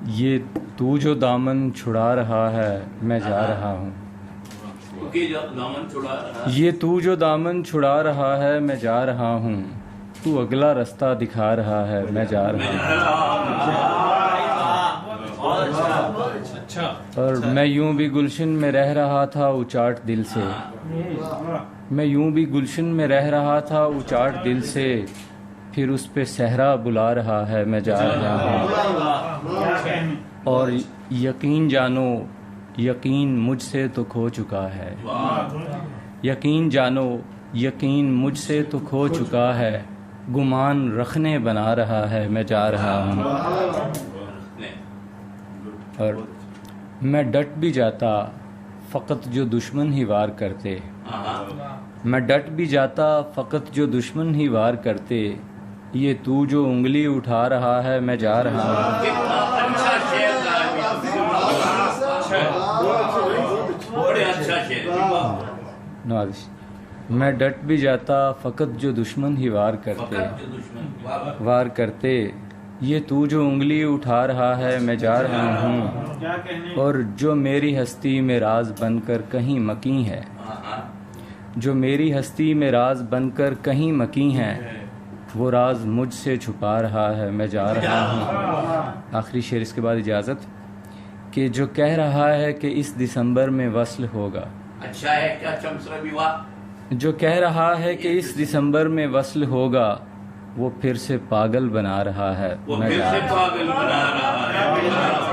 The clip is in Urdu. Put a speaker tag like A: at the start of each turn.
A: یہ تو جو دامن چھڑا رہا ہے میں جا رہا ہوں. یہ تو جو دامن چھڑا رہا ہے میں جا رہا ہوں. تو اگلا رستہ دکھا رہا ہے میں جا رہا ہوں. اور میں یوں بھی گلشن میں رہ رہا تھا اچاٹ دل سے. میں یوں بھی گلشن میں رہ رہا تھا اچاٹ دل سے. پھر اس پہ صحرا بلا رہا ہے میں جا رہا ہوں. اور یقین جانو یقین مجھ سے تو کھو چکا ہے. یقین جانو یقین مجھ سے تو کھو چکا ہے. گمان رکھنے بنا رہا ہے میں جا رہا ہوں. اور میں ڈٹ بھی جاتا فقط جو دشمن ہی وار کرتے. میں ڈٹ بھی جاتا فقط جو دشمن ہی وار کرتے. یہ تو جو انگلی اٹھا رہا ہے میں جا رہا ہوں. نوازش. میں ڈٹ بھی جاتا فقط جو دشمن ہی وار کرتے. یہ تو جو انگلی اٹھا رہا ہے میں جا رہا ہوں. اور جو میری ہستی میں راز بن کر کہیں مکیں ہے. جو میری ہستی میں راز بن کر کہیں مکیں ہے. وہ راز مجھ سے چھپا رہا ہے میں جا رہا ہوں. آخری شعر اس کے بعد اجازت کہ جو کہہ رہا ہے کہ اس دسمبر میں وصل ہوگا.
B: اچھا ہے کیا چمسرا بیوہ.
A: جو کہہ رہا ہے کہ اس دسمبر میں وصل ہوگا. وہ پھر سے پاگل بنا رہا ہے
B: وہ پھر سے پاگل بنا رہا ہے.